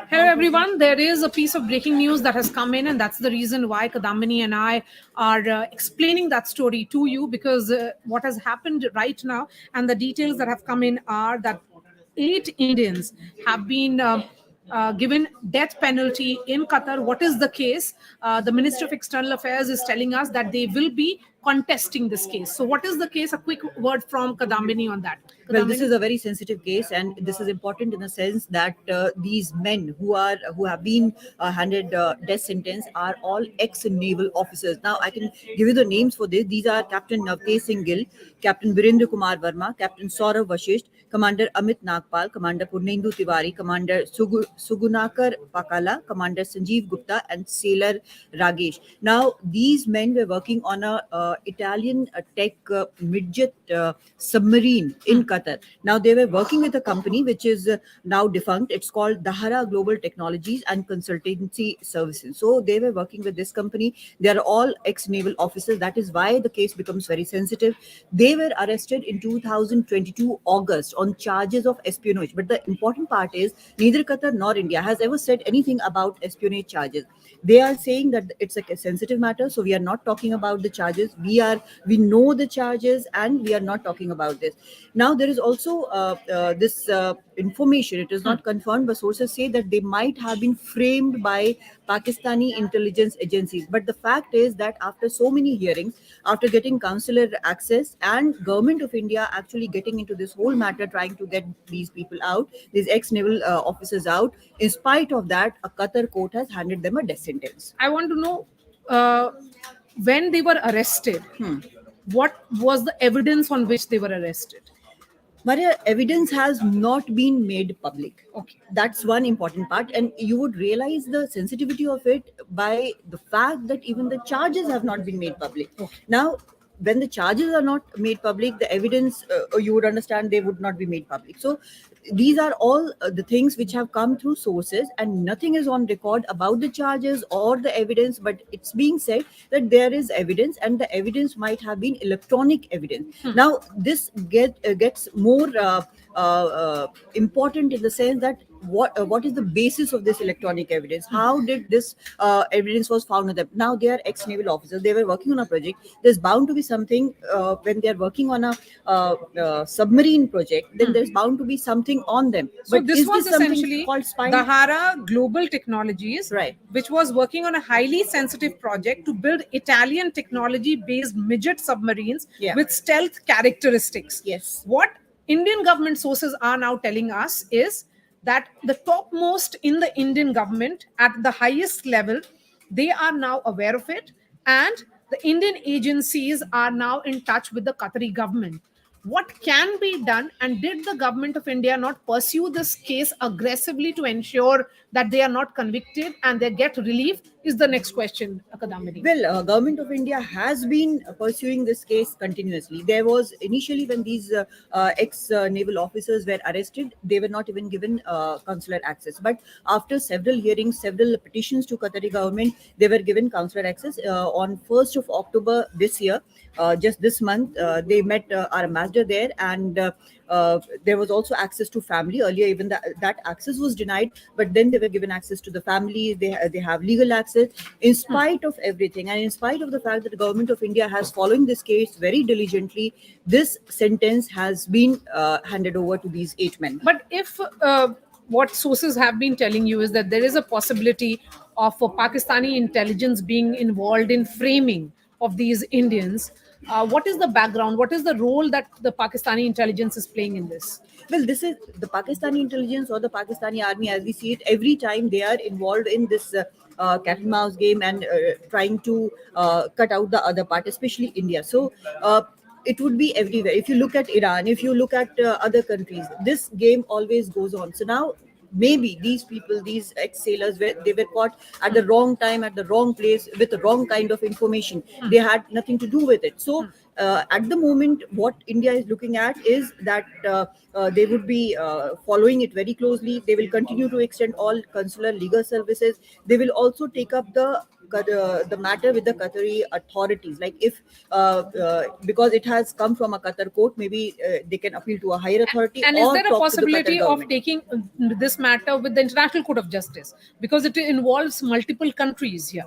Hello, everyone. There is a piece of breaking news that has come in, and that's the reason why Kadambini and I are explaining that story to you because what has happened right now and the details that have come in are that 8 Indians have been given death penalty in Qatar. What is the case? The Minister of External Affairs is telling us that they will be contesting this case. So, what is the case? A quick word from Kadambini on that. Well, this Kadambini? is a very sensitive case, and this is important in the sense that these men who have been handed death sentence are all ex-naval officers. Now, I can give you the names for this. These are Captain Navtesh Singh Gill, Captain Virendra Kumar Verma, Captain Saurav Vashisht, Commander Amit Nagpal, Commander Purnendu Tiwari, Commander Sugunakar Pakala, Commander Sanjeev Gupta, and Sailor Ragesh. Now, these men were working on a Italian tech midget submarine in Qatar. Now, they were working with a company which is now defunct. It's called Dahara Global Technologies and Consultancy Services. So, they were working with this company. They are all ex-naval officers. That is why the case becomes very sensitive. They were arrested in 2022 August on charges of espionage. But the important part is neither Qatar nor India has ever said anything about espionage charges. They are saying that it's a sensitive matter, so we are not talking about the charges. We know the charges, and we are not talking about this. Now there is also this information. It is not confirmed, but sources say that they might have been framed by Pakistani intelligence agencies. But the fact is that after so many hearings, after getting consular access and government of India actually getting into this whole matter, trying to get these people out, these ex-naval officers out, in spite of that, a Qatar court has handed them a death sentence. I want to know uh, when they were arrested, what was the evidence on which they were arrested? Maria, evidence has not been made public. Okay. That's one important part, and you would realize the sensitivity of it by the fact that even the charges have not been made public. Okay. Now, when the charges are not made public, the evidence, you would understand, they would not be made public. So, these are all the things which have come through sources, and nothing is on record about the charges or the evidence. But it's being said that there is evidence, and the evidence might have been electronic evidence. Now, this gets more important in the sense that what is the basis of this electronic evidence? How did this evidence was found on them? Now they are ex-naval officers. They were working on a project. There's bound to be something when they are working on a submarine project. Then there's bound to be something on them. So But this is was this something essentially called spying? Dahara Global Technologies, Right. which was working on a highly sensitive project to build Italian technology-based midget submarines Yeah. with stealth characteristics. Yes. What Indian government sources are now telling us is that the topmost in the Indian government at the highest level, they are now aware of it, and the Indian agencies are now in touch with the Qatari government. What can be done, and did the government of India not pursue this case aggressively to ensure that they are not convicted and they get relief, is the next question, Akadamini. Well, government of India has been pursuing this case continuously. There was initially when these ex-naval officers were arrested, they were not even given consular access. But after several hearings, several petitions to Qatari government, they were given consular access. On 1st of October this year, just this month, they met our ambassador there, and there was also access to family. Earlier, even that access was denied, but then they were given access to the family. They have legal access. In spite of everything, and in spite of the fact that the government of India has following this case very diligently, this sentence has been handed over to these 8 men. But if what sources have been telling you is that there is a possibility of Pakistani intelligence being involved in framing of these Indians, what is the background? What is the role that the Pakistani intelligence is playing in this? Well, this is the Pakistani intelligence or the Pakistani army, as we see it, every time they are involved in this cat and mouse game and trying to cut out the other part, especially India. So, it would be everywhere. If you look at Iran, if you look at other countries, this game always goes on. So now maybe these people, these ex-sailors, they were caught at the wrong time, at the wrong place, with the wrong kind of information. They had nothing to do with it. So at the moment, what India is looking at is that they would be following it very closely. They will continue to extend all consular legal services. They will also take up the the matter with the Qatari authorities. Like if because it has come from a Qatar court, maybe they can appeal to a higher authority And is or there a talk to the Qatar possibility of government. taking this matter with the International Court of Justice? Because it involves multiple countries here.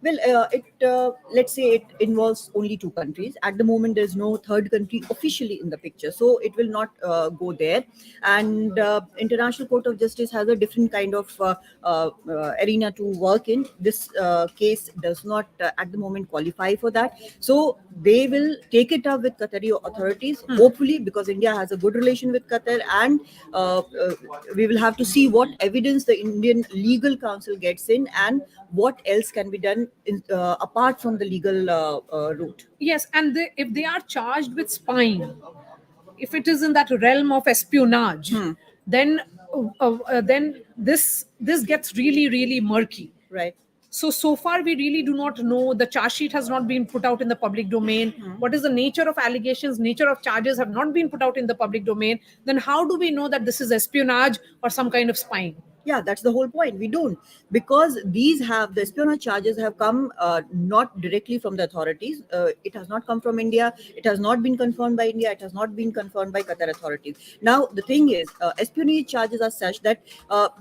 Well, let's say it involves only two countries. At the moment, there's no third country officially in the picture, so it will not go there. And International Court of Justice has a different kind of arena to work in. This case does not, at the moment, qualify for that. So they will take it up with Qatari authorities, hopefully, because India has a good relation with Qatar, and we will have to see what evidence the Indian legal council gets in and what else can be done apart from the legal route. Yes, and if they are charged with spying, if it is in that realm of espionage, then this gets really murky. Right. So far we really do not know. The charge sheet has not been put out in the public domain. What is the nature of allegations, nature of charges have not been put out in the public domain. Then how do we know that this is espionage or some kind of spying? Yeah, that's the whole point. We don't, because the espionage charges have come not directly from the authorities. It has not come from India. It has not been confirmed by India. It has not been confirmed by Qatar authorities. Now the thing is, espionage charges are such that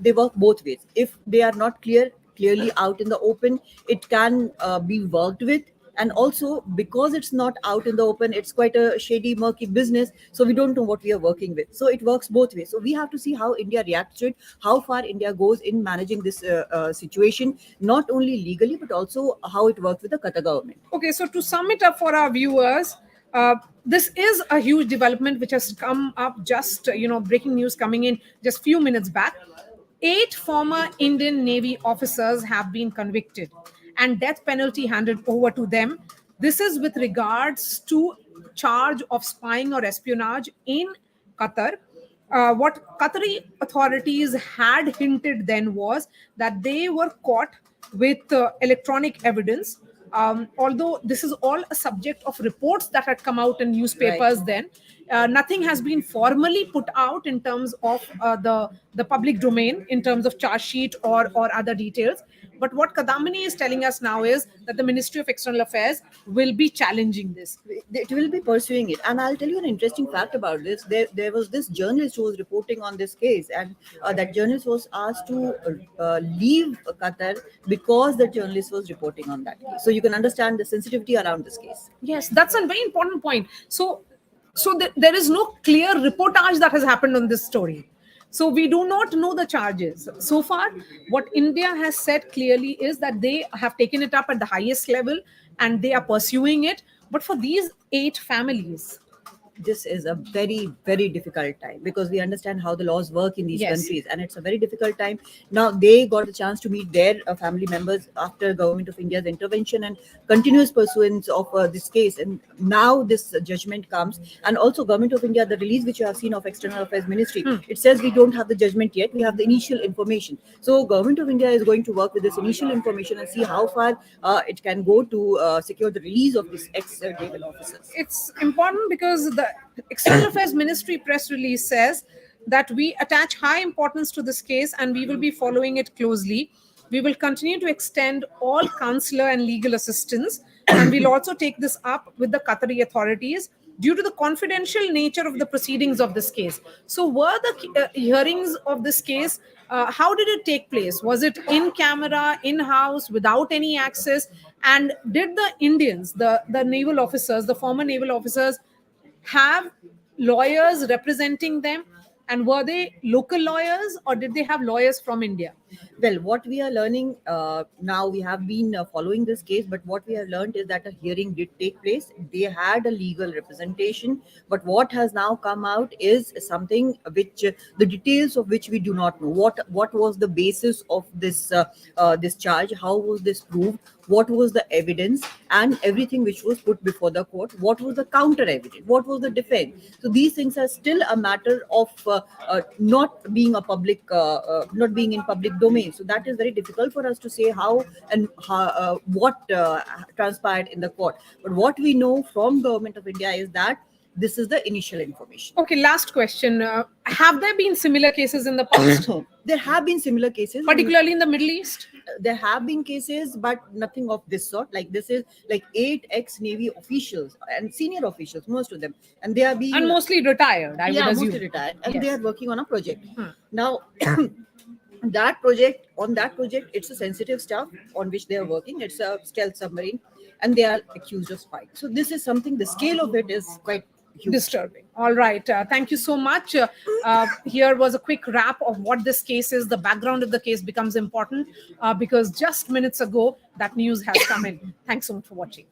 they work both ways. If they are not clearly out in the open, it can be worked with. And also, because it's not out in the open, it's quite a shady, murky business, so we don't know what we are working with. So it works both ways. So we have to see how India reacts to it, how far India goes in managing this situation, not only legally but also how it works with the Qatar government. Okay, so to sum it up for our viewers, this is a huge development which has come up just, breaking news coming in just few minutes back. 8 former Indian Navy officers have been convicted and death penalty handed over to them. This is with regards to charge of spying or espionage in Qatar. What Qatari authorities had hinted then was that they were caught with electronic evidence. Although this is all a subject of reports that had come out in newspapers then, nothing has been formally put out in terms of the public domain, in terms of charge sheet or other details. But what Kadamini is telling us now is that the Ministry of External Affairs will be challenging this. It will be pursuing it. And I'll tell you an interesting fact about this. There was this journalist who was reporting on this case, and that journalist was asked to leave Qatar because the journalist was reporting on that case. So you can understand the sensitivity around this case. Yes, that's a very important point. There is no clear reportage that has happened on this story. So we do not know the charges. So far, what India has said clearly is that they have taken it up at the highest level and they are pursuing it. But for these 8 families, this is a very difficult time, because we understand how the laws work in these Yes. countries, and it's a very difficult time. Now they got a chance to meet their family members after Government of India's intervention and continuous pursuance of this case, and now this judgment comes. And also Government of India, the release which you have seen of External Affairs Ministry, it says we don't have the judgment yet, we have the initial information. So Government of India is going to work with this initial information and see how far it can go to secure the release of these ex-naval officers. it's important because the External Affairs Ministry press release says that we attach high importance to this case and we will be following it closely. We will continue to extend all consular and legal assistance, and we'll also take this up with the Qatari authorities due to the confidential nature of the proceedings of this case. So, were the hearings of this case, how did it take place? Was it in camera, in house, without any access? And did the Indians, the naval officers, the former naval officers, have lawyers representing them? And were they local lawyers or did they have lawyers from India? Well, what we are learning now, we have been following this case, but what we have learned is that a hearing did take place. They had a legal representation, but what has now come out is something which the details of which we do not know. What was the basis of this this charge? How was this proved? What was the evidence and everything which was put before the court? What was the counter evidence? What was the defense? So these things are still a matter of not being a public, not being in public domain. So that is very difficult for us to say how and what transpired in the court. But what we know from Government of India is that this is the initial information. Okay, last question. Have there been similar cases in the past, There have been similar cases, particularly in the Middle East? there have been cases, but nothing of this sort. Like this is like 8 ex-Navy officials and senior officials, most of them, and they are being And mostly retired, I would yeah, assume. mostly retired, and they Yes. are working on a project. Hmm. Now, that project, it's a sensitive stuff on which they are working. It's a stealth submarine, and they are accused of spying. So this is something. The scale of it is quite huge. Disturbing. All right. Thank you so much. Here was a quick wrap of what this case is. The background of the case becomes important because just minutes ago, that news has come in. Thanks so much for watching.